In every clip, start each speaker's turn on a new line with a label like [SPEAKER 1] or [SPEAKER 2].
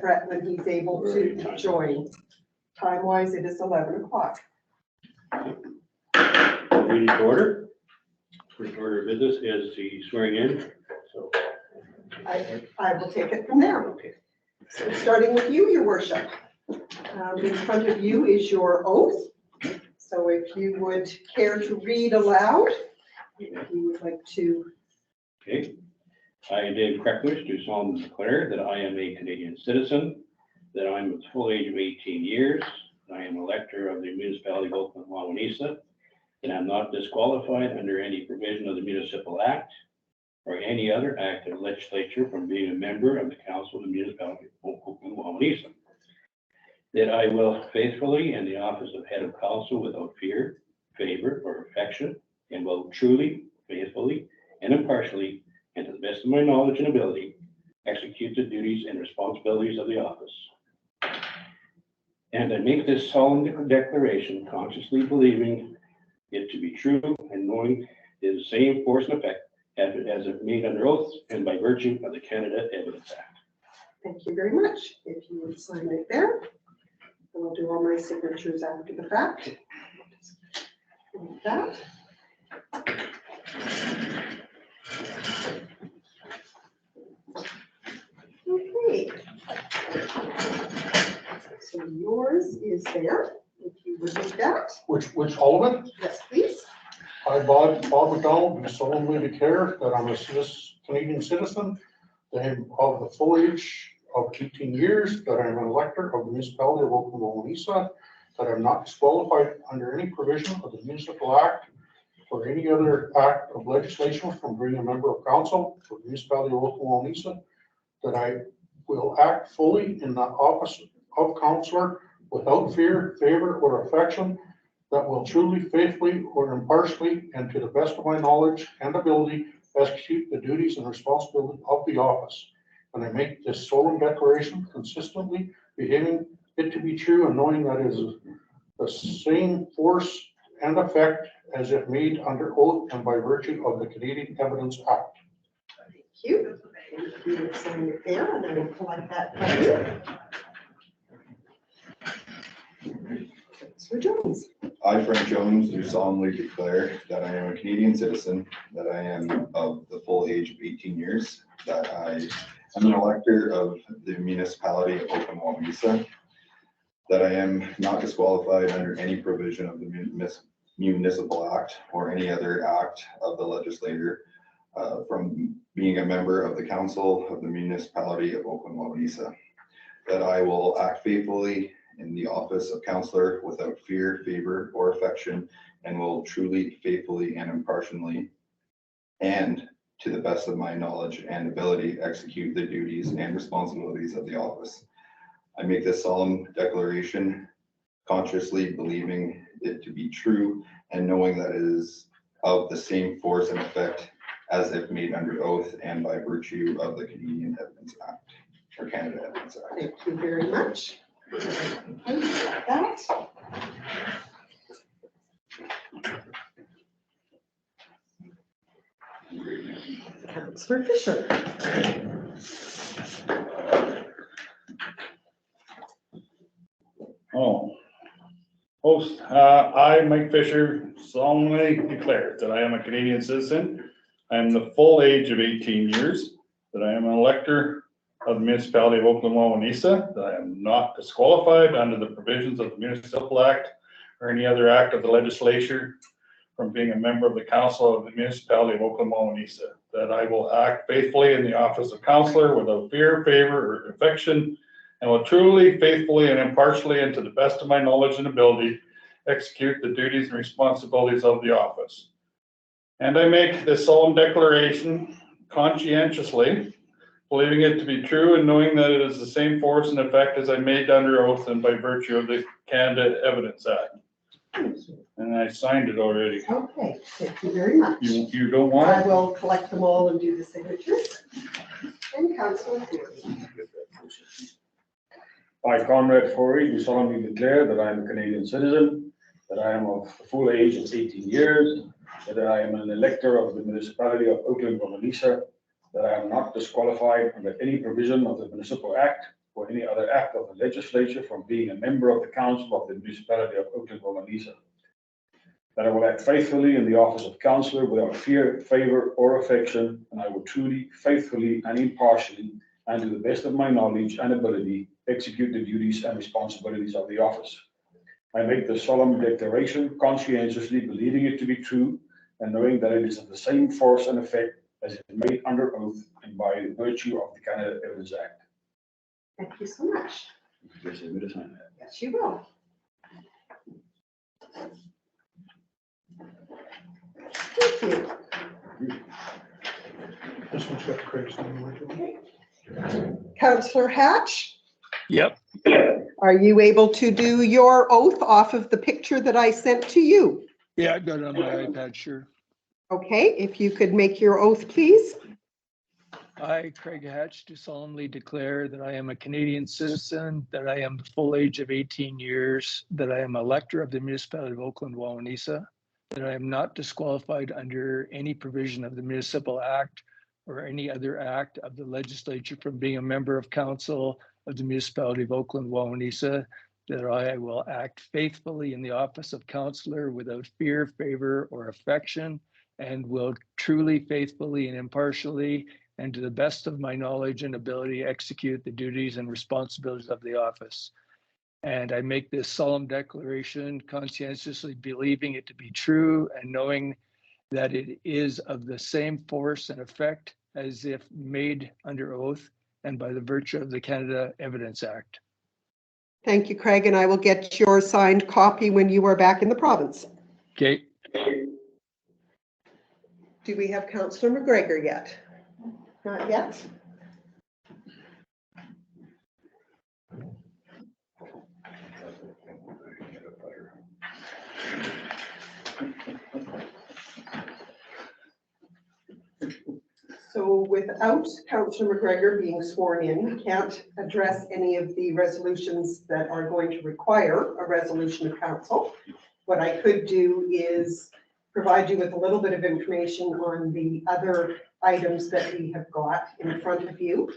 [SPEAKER 1] Brett when he's able to join. Time-wise, it is 11 o'clock.
[SPEAKER 2] Meeting to order. First order of business is the swearing in. So
[SPEAKER 1] I will take it from there.
[SPEAKER 2] okay.
[SPEAKER 1] So starting with you, your worship. In front of you is your oath. So if you would care to read aloud, if you would like to.
[SPEAKER 2] Okay. I, Dave Kreckwish, do solemnly declare that I am a Canadian citizen, that I am of the full age of 18 years, that I am elector of the municipality of Oakland-Wawanesa, that I am not disqualified under any provision of the Municipal Act or any other act of legislature from being a member of the council of the municipality of Oakland-Wawanesa, that I will faithfully in the office of head of council without fear, favor, or affection, and will truly, faithfully, and impartially, and to the best of my knowledge and ability, execute the duties and responsibilities of the office. And I make this solemn declaration consciously believing it to be true and knowing it is the same force and effect as it made under oath and by virtue of the Canada Evidence Act.
[SPEAKER 1] Thank you very much. If you would sign it there. I will do all my signatures after the fact. Like that. Okay. So yours is there, if you would read that.
[SPEAKER 3] Which all of it?
[SPEAKER 1] Yes, please.
[SPEAKER 3] I, Bob McDonald, do solemnly declare that I'm a Canadian citizen, that I'm of the full age of 18 years, that I'm an elector of the municipality of Oakland-Wawanesa, that I'm not disqualified under any provision of the Municipal Act or any other act of legislation from being a member of council for the municipality of Oakland-Wawanesa, that I will act fully in the office of councillor without fear, favor, or affection, that will truly, faithfully, or impartially, and to the best of my knowledge and ability, execute the duties and responsibilities of the office. And I make this solemn declaration consistently, believing it to be true and knowing that it is the same force and effect as if made under oath and by virtue of the Canadian Evidence Act.
[SPEAKER 1] Thank you. If you would sign it there, and I will collect that from you. Mr. Jones.
[SPEAKER 4] I, Frank Jones, do solemnly declare that I am a Canadian citizen, that I am of the full age of 18 years, that I am an elector of the municipality of Oakland-Wawanesa, that I am not disqualified under any provision of the Municipal Act or any other act of the legislature from being a member of the council of the municipality of Oakland-Wawanesa, that I will act faithfully in the office of councillor without fear, favor, or affection, and will truly, faithfully, and impartially, and to the best of my knowledge and ability, execute the duties and responsibilities of the office. I make this solemn declaration consciously believing it to be true and knowing that it is of the same force and effect as if made under oath and by virtue of the Canadian Evidence Act, or Canada Evidence Act.
[SPEAKER 1] Thank you very much. That. Councillor Fisher.
[SPEAKER 5] Host, I, Mike Fisher, solemnly declare that I am a Canadian citizen. I am the full age of 18 years, that I am an elector of the municipality of Oakland-Wawanesa, that I am not disqualified under the provisions of the Municipal Act or any other act of the legislature from being a member of the council of the municipality of Oakland-Wawanesa, that I will act faithfully in the office of councillor without fear, favor, or affection, and will truly, faithfully, and impartially, and to the best of my knowledge and ability, execute the duties and responsibilities of the office. And I make this solemn declaration conscientiously, believing it to be true and knowing that it is the same force and effect as I made under oath and by virtue of the Canada Evidence Act. And I signed it already.
[SPEAKER 1] Okay, thank you very much.
[SPEAKER 5] You don't want
[SPEAKER 1] I
[SPEAKER 5] it?
[SPEAKER 1] will collect them all and do the signatures. And Councillor Ford.
[SPEAKER 6] I, Conrad Forey, do solemnly declare that I am a Canadian citizen, that I am of the full age of 18 years, that I am an elector of the municipality of Oakland-Wawanesa, that I am not disqualified under any provision of the Municipal Act or any other act of the legislature from being a member of the council of the municipality of Oakland-Wawanesa. That I will act faithfully in the office of councillor without fear, favor, or affection, and I will truly, faithfully, and impartially, and to the best of my knowledge and ability, execute the duties and responsibilities of the office. I make the solemn declaration conscientiously believing it to be true and knowing that it is of the same force and effect as it is made under oath and by virtue of the Canada Evidence Act.
[SPEAKER 1] Thank you so much.
[SPEAKER 6] Yes, I'm going to sign that.
[SPEAKER 1] Yes, you will. Thank you.
[SPEAKER 3] This one's got Craig's name on it.
[SPEAKER 1] Okay. Councillor Hatch,
[SPEAKER 7] Yep,
[SPEAKER 1] are you able to do your oath off of the picture that I sent to you?
[SPEAKER 7] yeah, I got it on my iPad, sure.
[SPEAKER 1] Okay, if you could make your oath, please.
[SPEAKER 7] I, Craig Hatch, do solemnly declare that I am a Canadian citizen, that I am the full age of 18 years, that I am elector of the municipality of Oakland-Wawanesa, that I am not disqualified under any provision of the Municipal Act or any other act of the legislature from being a member of council of the municipality of Oakland-Wawanesa, that I will act faithfully in the office of councillor without fear, favor, or affection, and will truly, faithfully, and impartially, and to the best of my knowledge and ability, execute the duties and responsibilities of the office. And I make this solemn declaration conscientiously believing it to be true and knowing that it is of the same force and effect as if made under oath and by the virtue of the Canada Evidence Act.
[SPEAKER 1] Thank you, Craig, and I will get your signed copy when you are back in the province.
[SPEAKER 7] Okay.
[SPEAKER 1] Do we have Councillor McGregor yet? Not yet. So without Councillor McGregor being sworn in, we can't address any of the resolutions that are going to require a resolution of council. What I could do is provide you with a little bit of information on the other items that we have got in front of you.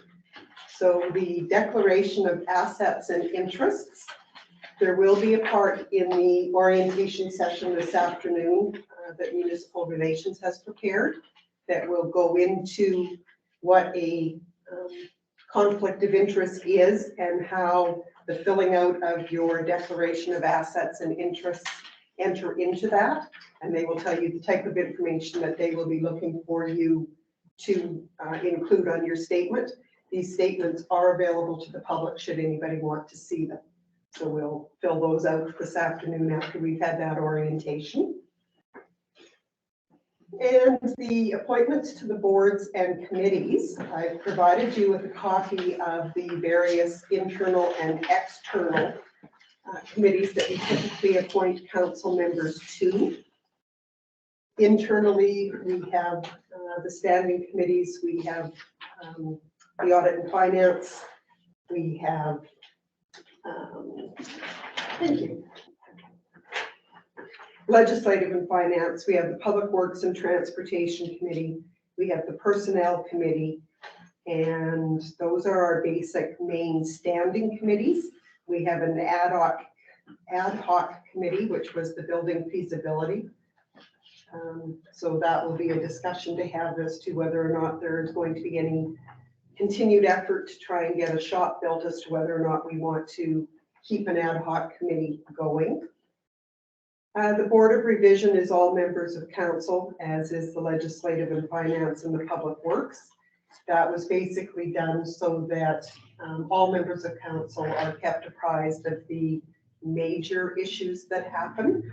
[SPEAKER 1] So the declaration of assets and interests, there will be a part in the orientation session this afternoon that Municipal Relations has prepared that will go into what a conflict of interest is and how the filling out of your declaration of assets and interests enter into that. And they will tell you the type of information that they will be looking for you to include on your statement. These statements are available to the public should anybody want to see them. So we'll fill those out this afternoon after we've had that orientation. And the appointments to the boards and committees, I've provided you with a copy of the various internal and external committees that we typically appoint council members to. Internally, we have the standing committees, we have the audit and finance, we have, thank you, legislative and finance, we have the public works and transportation committee, we have the personnel committee, and those are our basic main standing committees. We have an ad hoc committee, which was the building feasibility. So that will be a discussion to have as to whether or not there is going to be any continued effort to try and get a shop built as to whether or not we want to keep an ad hoc committee going. The Board of Revision is all members of council, as is the legislative and finance and the public works. That was basically done so that all members of council are kept apprised of the major issues that happen.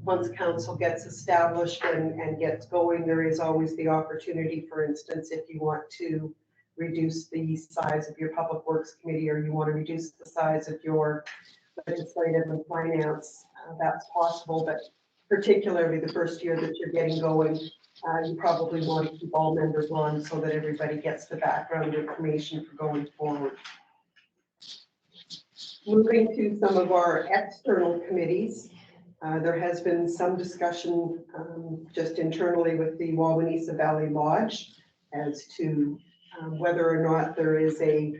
[SPEAKER 1] Once council gets established and gets going, there is always the opportunity, for instance, if you want to reduce the size of your public works committee or you want to reduce the size of your legislative and finance, that's possible, but particularly the first year that you're getting going, you probably want to keep all members on so that everybody gets the background information for going forward. Moving to some of our external committees, there has been some discussion just internally with the Wawanesa Valley Lodge as to whether or not there is a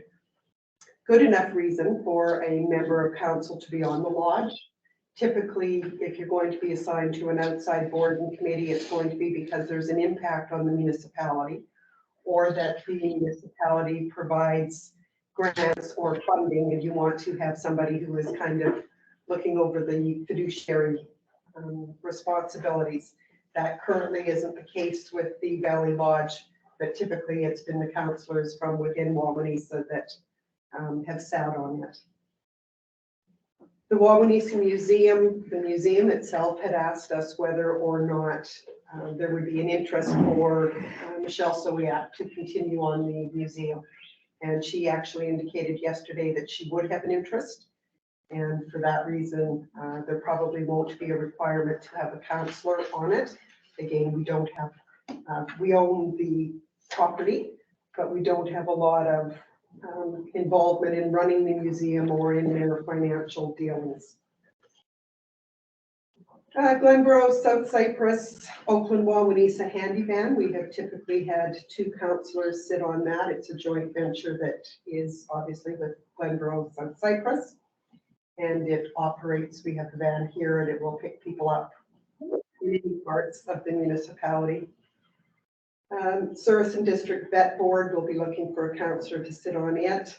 [SPEAKER 1] good enough reason for a member of council to be on the lodge. Typically, if you're going to be assigned to an outside board and committee, it's going to be because there's an impact on the municipality, or that the municipality provides grants or funding, and you want to have somebody who is kind of looking over the fiduciary responsibilities. That currently isn't the case with the Valley Lodge, but typically it's been the councillors from within Wawanesa that have sat on it. The Wawanesa Museum, the museum itself had asked us whether or not there would be an interest for Michelle Sowiak to continue on the museum. And she actually indicated yesterday that she would have an interest. And for that reason, there probably won't be a requirement to have a counselor on it. Again, we don't have, we own the property, but we don't have a lot of involvement in running the museum or in their financial dealings. Glenboro, South Cyprus, Oakland-Wawanesa handy van. We have typically had 2 councillors sit on that. It's a joint venture that is obviously with Glenboro, South Cyprus. And it operates, we have the van here and it will pick people up in many parts of the municipality. Surrison District Vet Board will be looking for a councillor to sit on it.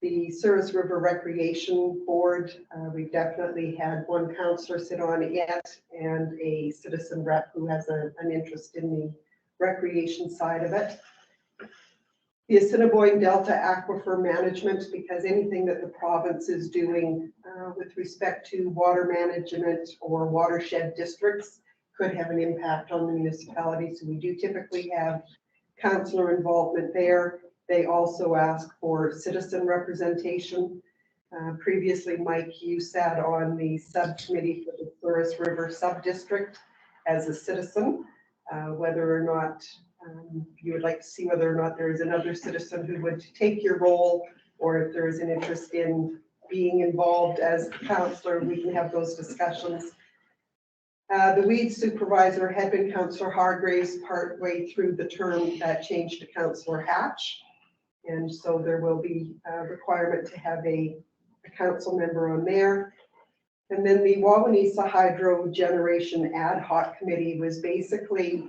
[SPEAKER 1] The Souris River Recreation Board, we've definitely had 1 councillor sit on it yet, and a citizen rep who has an interest in the recreation side of it. The Assiniboine Delta Aquifer Management, because anything that the province is doing with respect to water management or watershed districts could have an impact on the municipality. So we do typically have councillor involvement there. They also ask for citizen representation. Previously, Mike, you sat on the subcommittee for the Souris River Subdistrict as a citizen. Whether or not you would like to see whether or not there is another citizen who would take your role, or if there is an interest in being involved as councillor, we can have those discussions. The weed supervisor had been Councillor Hargraves partway through the term that changed to Councillor Hatch. And so there will be a requirement to have a council member on there. And then the Wawanesa Hydro Generation Ad Hoc Committee was basically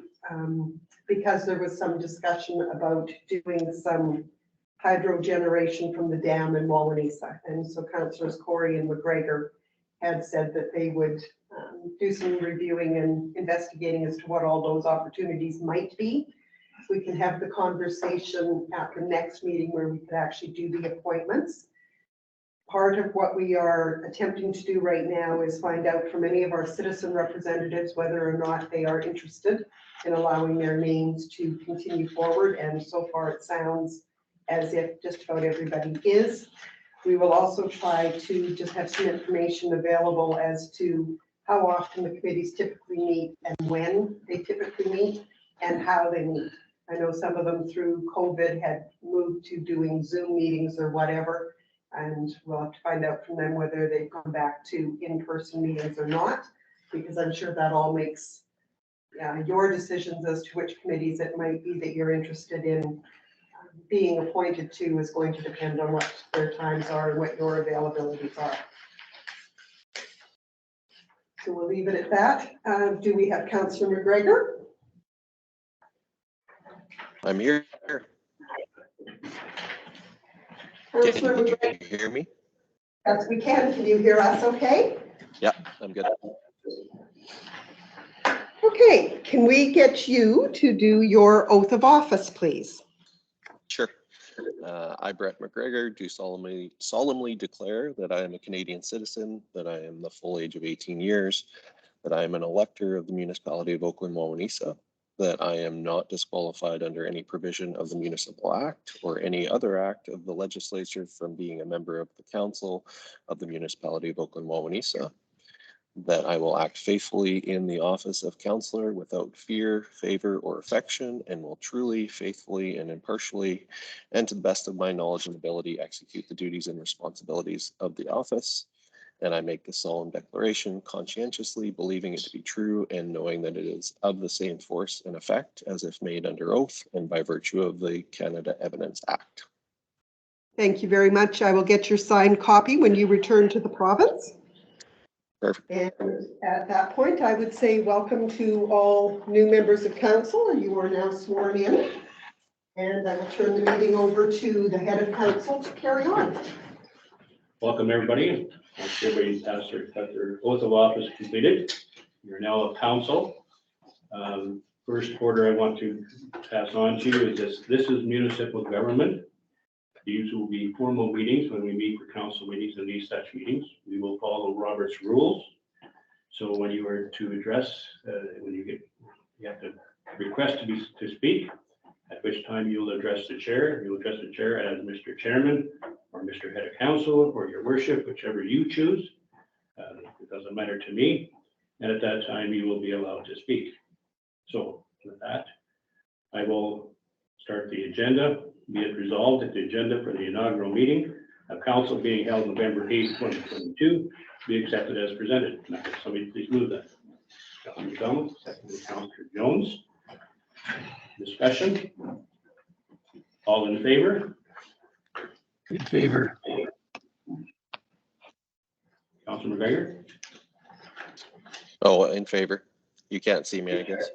[SPEAKER 1] because there was some discussion about doing some hydro generation from the dam in Wawanesa. And so Councillors Corey and McGregor had said that they would do some reviewing and investigating as to what all those opportunities might be. We can have the conversation at the next meeting where we could actually do the appointments. Part of what we are attempting to do right now is find out from any of our citizen representatives whether or not they are interested in allowing their names to continue forward. And so far it sounds as if just about everybody is. We will also try to just have some information available as to how often the committees typically meet and when they typically meet and how they meet. I know some of them through COVID had moved to doing Zoom meetings or whatever, and we'll have to find out from them whether they've gone back to in-person meetings or not, because I'm sure that all makes your decisions as to which committees it might be that you're interested in being appointed to is going to depend on what their times are and what your availabilities are. So we'll leave it at that. Do we have Councillor McGregor?
[SPEAKER 8] I'm here.
[SPEAKER 1] Councillor
[SPEAKER 8] Can
[SPEAKER 1] McGregor?
[SPEAKER 8] you hear me?
[SPEAKER 1] Yes, we can. Can you hear us okay?
[SPEAKER 8] Yeah, I'm good.
[SPEAKER 1] Okay, can we get you to do your oath of office, please?
[SPEAKER 8] Sure. I, Brett McGregor, do solemnly declare that I am a Canadian citizen, that I am the full age of 18 years, that I am an elector of the municipality of Oakland-Wawanesa, that I am not disqualified under any provision of the Municipal Act or any other act of the legislature from being a member of the council of the municipality of Oakland-Wawanesa, that I will act faithfully in the office of councillor without fear, favor, or affection, and will truly, faithfully, and impartially, and to the best of my knowledge and ability, execute the duties and responsibilities of the office. And I make the solemn declaration conscientiously, believing it to be true and knowing that it is of the same force and effect as if made under oath and by virtue of the Canada Evidence Act.
[SPEAKER 1] Thank you very much. I will get your signed copy when you return to the province.
[SPEAKER 8] Perfect.
[SPEAKER 1] And at that point, I would say welcome to all new members of council. You are now sworn in. And I will turn the meeting over to the head of council to carry on.
[SPEAKER 2] Welcome, everybody. Everybody has their oath of office completed. You're now a council. First order I want to pass on to you is this is municipal government. These will be formal meetings when we meet for council meetings and these such meetings. We will follow Robert's rules. So when you are to address, you have to request to speak, at which time you will address the chair. You will address the chair as Mr. Chairman or Mr. Head of Council or your worship, whichever you choose. It doesn't matter to me. And at that time, you will be allowed to speak. So with that, I will start the agenda. Be it resolved that the agenda for the inaugural meeting of council being held November 8th, 2022 be accepted as presented. Now, somebody please move that. Councilor McDonald, seconded Councilor Jones. Discussion? All in favor?
[SPEAKER 7] In favor.
[SPEAKER 2] Councilor McGregor?
[SPEAKER 8] Oh, in favor. You can't see me, I guess.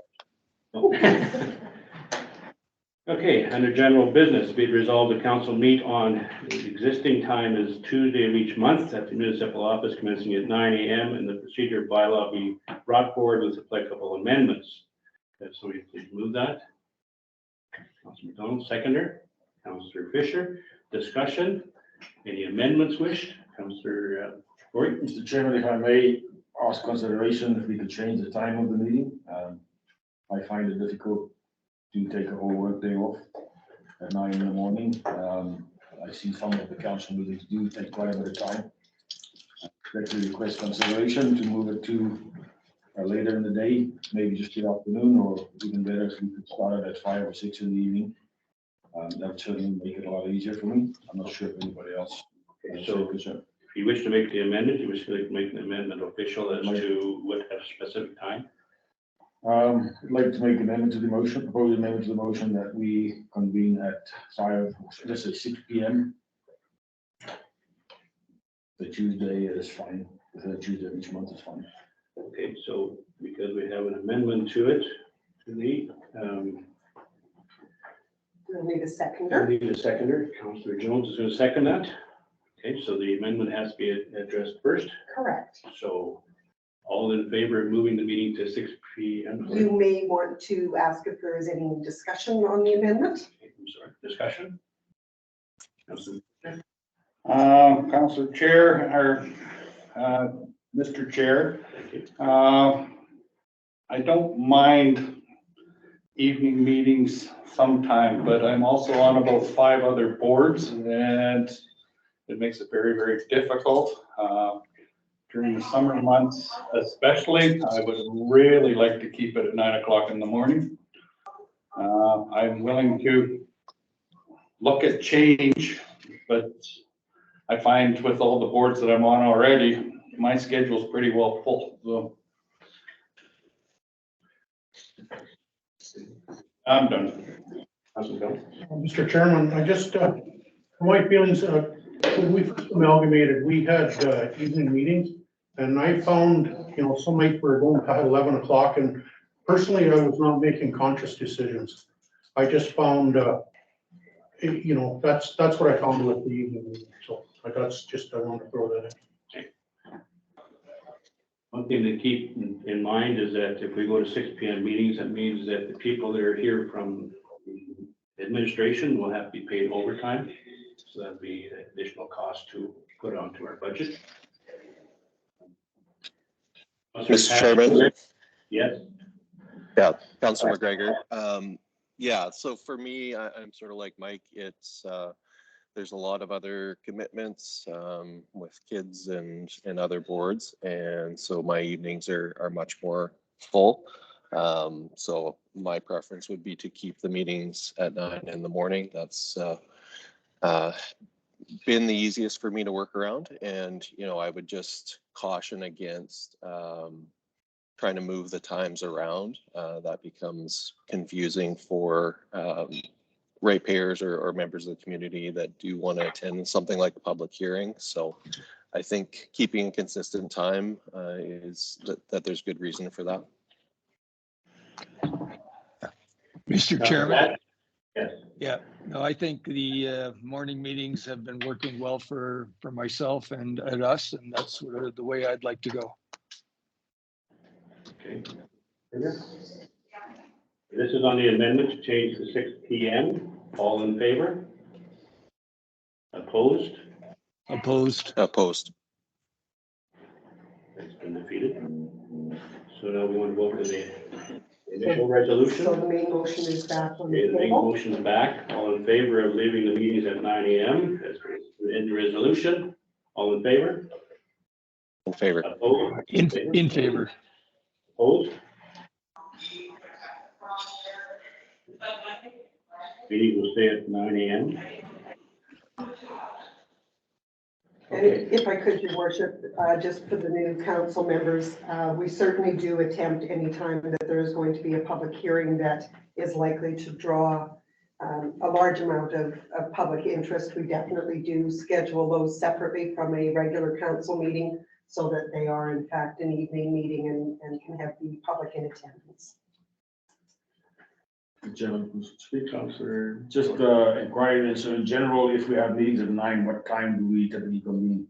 [SPEAKER 2] Okay, under general business, be it resolved the council meet on the existing time is Tuesday of each month at the municipal office commencing at 9 a.m. and the procedure bylaw be brought forward with applicable amendments. If somebody please move that. Councilor McDonald, seconder. Councilor Fisher, discussion. Any amendments wished? Councilor Corey?
[SPEAKER 6] Mr. Chairman, if I may ask consideration if we could change the time of the meeting. I find it difficult to take a whole workday off at 9 in the morning. I see some of the council meetings do take quite a bit of time. I'd like to request consideration to move it to later in the day, maybe just the afternoon, or even better if we could start it at 5 or 6 in the evening. That would certainly make it a lot easier for me. I'm not sure if anybody else.
[SPEAKER 2] So if you wish to make the amendment, you wish to make an amendment official as to what a specific time?
[SPEAKER 6] I'd like to make an amendment to the motion, propose amendment to the motion that we convene at 6 p.m. The Tuesday is fine. The third Tuesday of each month is fine.
[SPEAKER 2] Okay, so because we have an amendment to it,
[SPEAKER 1] We'll need a seconder.
[SPEAKER 2] we need a seconder. Councilor Jones is going to second that. Okay, so the amendment has to be addressed first.
[SPEAKER 1] Correct.
[SPEAKER 2] So all in favor of moving the meeting to 6 p.m.?
[SPEAKER 1] You may want to ask if there is any discussion on the amendment.
[SPEAKER 2] I'm sorry, discussion? Councilor
[SPEAKER 5] Councilor Chair, or Mr. Chair, I don't mind evening meetings sometime, but I'm also on about 5 other boards, and it makes it very, very difficult. During the summer months especially, I would really like to keep it at 9 o'clock in the morning. I'm willing to look at change, but I find with all the boards that I'm on already, my schedule's pretty well full, so. I'm done.
[SPEAKER 3] Mr. Chairman, I just, my feelings, when we first amalgamated, we had evening meetings, and I found, some nights were going to 11 o'clock, and personally, I was not making conscious decisions. I just found, that's what I found with the evening meeting, so that's just, I wanted to throw that in.
[SPEAKER 2] One thing to keep in mind is that if we go to 6 p.m. meetings, that means that the people that are here from administration will have to be paid overtime. So that'd be an additional cost to put onto our budget.
[SPEAKER 8] Mr. Chairman?
[SPEAKER 2] Yes.
[SPEAKER 8] Yeah, Councilor McGregor. Yeah, so for me, I'm sort of like Mike. It's there's a lot of other commitments with kids and other boards, and so my evenings are much more full. So my preference would be to keep the meetings at 9 in the morning. That's been the easiest for me to work around, and I would just caution against trying to move the times around. That becomes confusing for ratepayers or members of the community that do want to attend something like a public hearing. So I think keeping a consistent time is that there's good reason for that.
[SPEAKER 7] Mr. Chairman.
[SPEAKER 2] Yes.
[SPEAKER 7] Yeah, no, I think the morning meetings have been working well for myself and us, and that's the way I'd like to go.
[SPEAKER 2] Okay. This is on the amendment to change to 6 p.m. All in favor? Opposed?
[SPEAKER 7] Opposed?
[SPEAKER 8] Opposed.
[SPEAKER 2] It's been defeated. So now we want to vote for the initial resolution.
[SPEAKER 1] So the main motion is back on
[SPEAKER 2] Okay,
[SPEAKER 1] the
[SPEAKER 2] the main
[SPEAKER 1] table.
[SPEAKER 2] motion is back. All in favor of leaving the meetings at 9 a.m. as in the resolution? All in favor?
[SPEAKER 8] In favor.
[SPEAKER 2] Opposed?
[SPEAKER 7] In favor.
[SPEAKER 2] Opposed? Meeting will stay at 9 a.m.
[SPEAKER 1] And if I could, Your Worship, just for the new council members, we certainly do attempt anytime that there is going to be a public hearing that is likely to draw a large amount of public interest. We definitely do schedule those separately from a regular council meeting so that they are in fact an evening meeting and can have the public in attendance.
[SPEAKER 6] Gentlemen, speak.
[SPEAKER 2] Councillor.
[SPEAKER 6] Just inquiring, so in general, if we have meetings at 9, what time do we typically convene?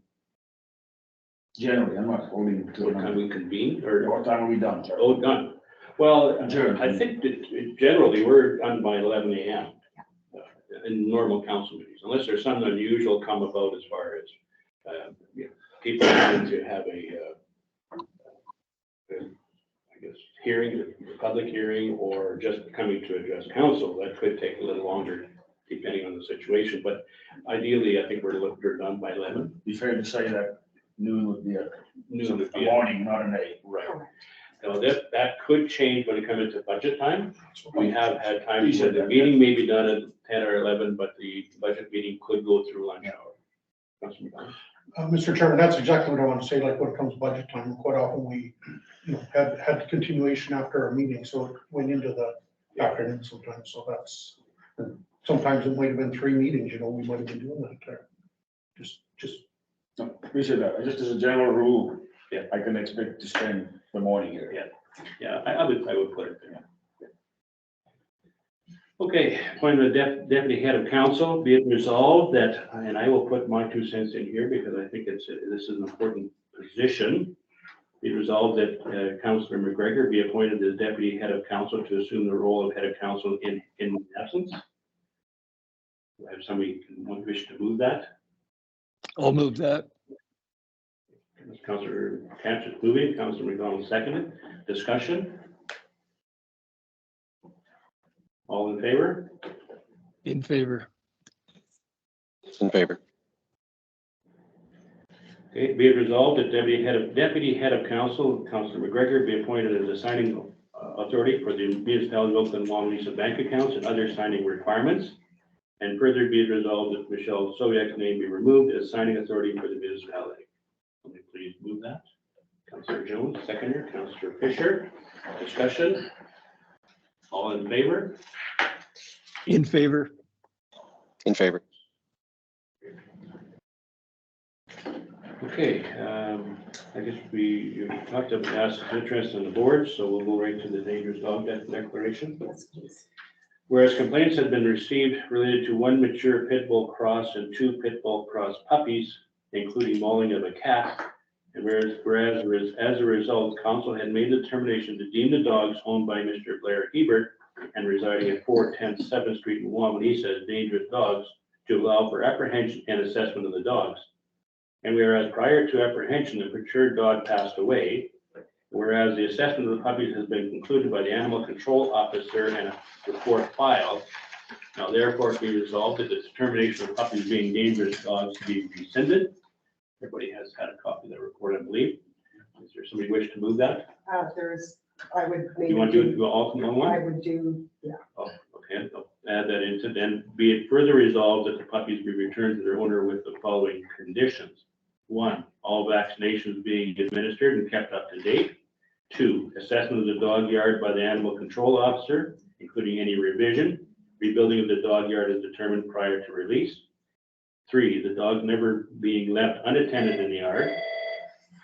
[SPEAKER 6] Generally, I'm not holding to
[SPEAKER 2] What time we convene or?
[SPEAKER 6] What time are we done? Sorry.
[SPEAKER 2] Oh, done. Well,
[SPEAKER 6] Adjourned.
[SPEAKER 2] I think that generally we're done by 11 a.m. In normal council meetings, unless there's something unusual come about as far as people wanting to have I guess, hearing, a public hearing, or just coming to address council. That could take a little longer depending on the situation, but ideally, I think we're done by 11.
[SPEAKER 6] Be fair to say that noon would be a
[SPEAKER 2] Noon.
[SPEAKER 6] morning, not an day.
[SPEAKER 2] Right. Now that could change when it comes into budget time. We have had times when the meeting may be done at 10 or 11, but the budget meeting could go through lunch hour.
[SPEAKER 3] Mr. Chairman, that's exactly what I want to say, like when it comes to budget time, quite often we, had continuation after our meeting, so it went into the afternoon sometimes, so that's, sometimes it might have been 3 meetings, we might have been doing that there. Just.
[SPEAKER 6] No, appreciate that. Just as a general rule,
[SPEAKER 2] Yeah.
[SPEAKER 6] I can expect to spend the morning here.
[SPEAKER 2] Yeah, I would put it there. Okay, appointment of deputy head of council, be it resolved that, and I will put my 2 cents in here because I think this is an important position. Be it resolved that Councillor McGregor be appointed as deputy head of council to assume the role of head of council in absence. Do I have somebody who wish to move that?
[SPEAKER 7] I'll move that.
[SPEAKER 2] Councillor Katz is moving, Councillor McDonald seconded. Discussion? All in favor?
[SPEAKER 7] In favor.
[SPEAKER 8] In favor.
[SPEAKER 2] Okay, be it resolved that deputy head of council, Councillor McGregor, be appointed as a signing authority for the municipality of Oakland-Wawanesa bank accounts and other signing requirements. And further be it resolved that Michelle Soviak's name be removed as signing authority for the municipality. Let me please move that. Councillor Jones, seconder. Councillor Fisher, discussion. All in favor?
[SPEAKER 7] In favor.
[SPEAKER 8] In favor.
[SPEAKER 2] Okay, I guess you talked about asked interest on the board, so we'll go right to the dangerous dog declaration.
[SPEAKER 1] Yes, please.
[SPEAKER 2] Whereas complaints have been received related to 1 mature pit bull cross and 2 pit bull cross puppies, including mauling of a cat, and whereas as a result, council had made the determination to deem the dogs owned by Mr. Blair Hebert and residing at 410 7th Street in Wawanesa as dangerous dogs to allow for apprehension and assessment of the dogs. And whereas prior to apprehension, the procured dog passed away, whereas the assessment of the puppies has been concluded by the animal control officer and a report filed. Now therefore be resolved that the determination of puppies being dangerous dogs to be rescinded. Everybody has had a copy of that report, I believe. Is there somebody wish to move that?
[SPEAKER 1] I would maybe.
[SPEAKER 2] You want to do all in
[SPEAKER 1] I
[SPEAKER 2] one?
[SPEAKER 1] would do, yeah.
[SPEAKER 2] Oh, okay, I'll add that into then. Be it further resolved that the puppies be returned to their owner with the following conditions. 1, all vaccinations being administered and kept up to date. 2, assessment of the dog yard by the animal control officer, including any revision. rebuilding of the dog yard is determined prior to release. 3, the dog never being left unattended in the yard.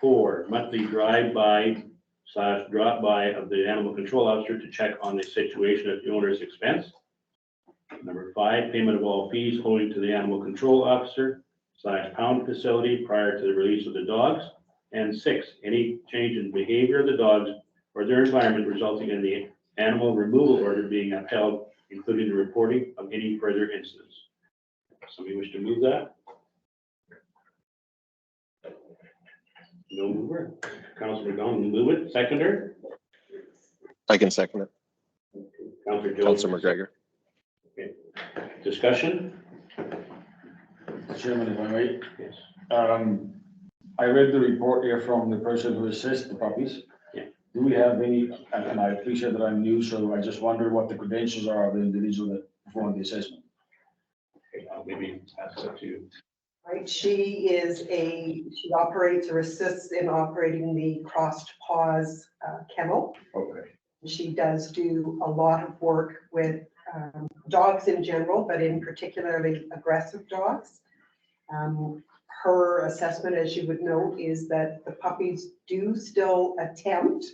[SPEAKER 2] 4, monthly drive-by/drop-by of the animal control officer to check on the situation at the owner's expense. Number 5, payment of all fees owing to the animal control officer/pound facility prior to the release of the dogs. And 6, any change in behavior of the dogs or their environment resulting in the animal removal order being upheld, including the reporting of any further incidents. Somebody wish to move that? No mover. Councilor McDonald will move it. Seconder?
[SPEAKER 8] I can second it.
[SPEAKER 2] Councilor Jones.
[SPEAKER 8] Councilor McGregor.
[SPEAKER 2] Discussion?
[SPEAKER 6] Chairman, if I may.
[SPEAKER 2] Yes.
[SPEAKER 6] I read the report here from the person who assessed the puppies.
[SPEAKER 2] Yeah.
[SPEAKER 6] Do we have any, and I appreciate that I'm new, so I just wonder what the credentials are of the individual that performed the assessment.
[SPEAKER 2] Okay, I'll maybe pass it to.
[SPEAKER 1] Right, she operates or assists in operating the Crossed Paws kennel.
[SPEAKER 6] Okay.
[SPEAKER 1] She does do a lot of work with dogs in general, but in particularly aggressive dogs. Her assessment, as you would note, is that the puppies do still attempt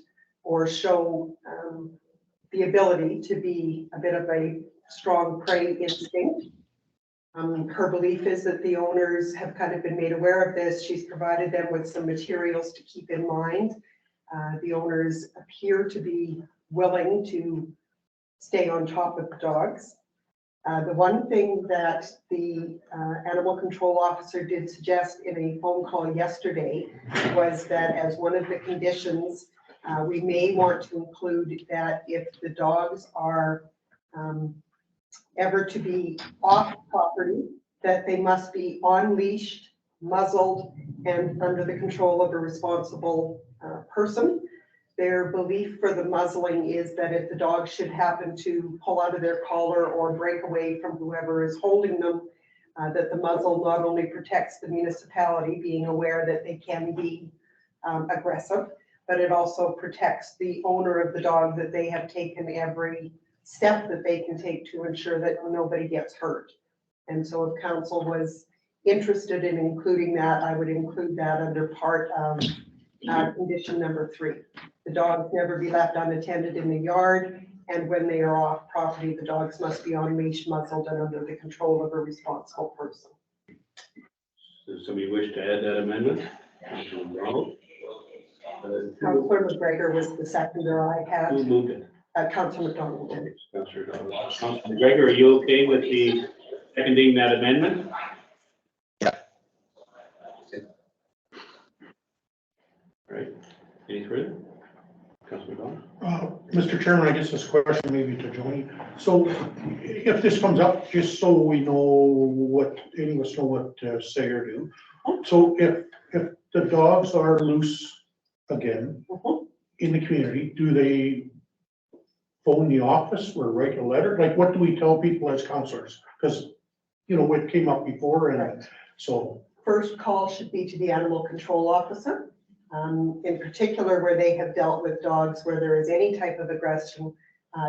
[SPEAKER 1] or show the ability to be a bit of a strong prey instinct. Her belief is that the owners have kind of been made aware of this. She's provided them with some materials to keep in mind. The owners appear to be willing to stay on top of the dogs. The one thing that the animal control officer did suggest in a phone call yesterday was that as one of the conditions, we may want to include that if the dogs are ever to be off property, that they must be on leashed, muzzled, and under the control of a responsible person. Their belief for the muzzling is that if the dog should happen to pull out of their collar or break away from whoever is holding them, that the muzzle not only protects the municipality, being aware that they can be aggressive, but it also protects the owner of the dog, that they have taken every step that they can take to ensure that nobody gets hurt. And so if council was interested in including that, I would include that under part of condition number 3. The dogs never be left unattended in the yard, and when they are off property, the dogs must be on leash, muzzled, and under the control of a responsible person.
[SPEAKER 2] Does somebody wish to add that amendment?
[SPEAKER 1] Councillor McGregor was the seconder I
[SPEAKER 2] Who
[SPEAKER 1] had.
[SPEAKER 2] moved it?
[SPEAKER 1] Councillor McDonald did.
[SPEAKER 2] Councilor Donald. Councilor McGregor, are you okay with the seconding that amendment?
[SPEAKER 8] Yeah.
[SPEAKER 2] All right, any further? Councilor Donald?
[SPEAKER 3] Mr. Chairman, I guess this question maybe to Joni. So if this comes up, just so we know what, any of us know what to say or do. So if the dogs are loose again in the community, do they phone the office or write a letter? Like, what do we tell people as counselors? Because, you know, it came up before, and so.
[SPEAKER 1] First call should be to the animal control officer. In particular, where they have dealt with dogs where there is any type of aggression,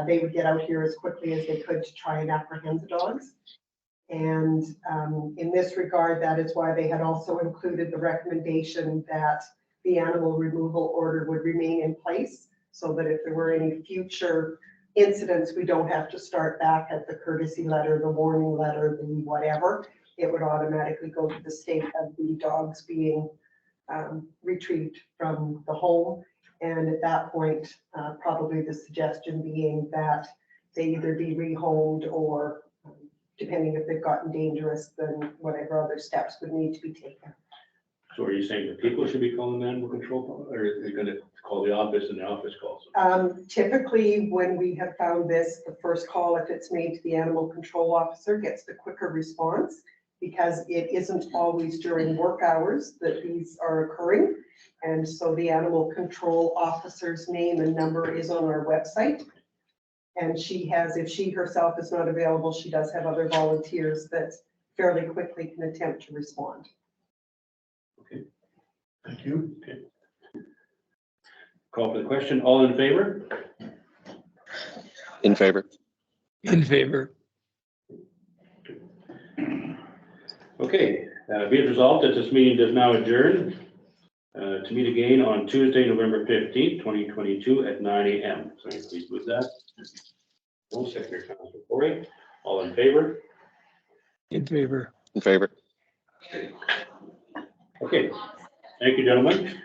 [SPEAKER 1] they would get out here as quickly as they could to try and apprehend the dogs. And in this regard, that is why they had also included the recommendation that the animal removal order would remain in place, so that if there were any future incidents, we don't have to start back at the courtesy letter, the warning letter, the whatever. It would automatically go to the state of the dogs being retrieved from the home. And at that point, probably the suggestion being that they either be rehomed or, depending if they've gotten dangerous, then whatever other steps would need to be taken.
[SPEAKER 2] So are you saying that people should be calling the animal control, or are they going to call the office and the office calls them?
[SPEAKER 1] Typically, when we have found this, the first call, if it's made to the animal control officer, gets the quicker response, because it isn't always during work hours that these are occurring. And so the animal control officer's name and number is on our website. And she has, if she herself is not available, she does have other volunteers that fairly quickly can attempt to respond.
[SPEAKER 2] Okay.
[SPEAKER 3] Thank you.
[SPEAKER 2] Okay. Call for the question. All in favor?
[SPEAKER 8] In favor.
[SPEAKER 7] In favor.
[SPEAKER 2] Okay, be it resolved that this meeting does now adjourn to meet again on Tuesday, November 15th, 2022 at 9 a.m. So please with that. No, Secretary Councilor Corey, all in favor?
[SPEAKER 7] In favor.
[SPEAKER 8] In favor.
[SPEAKER 2] Okay, thank you, gentlemen.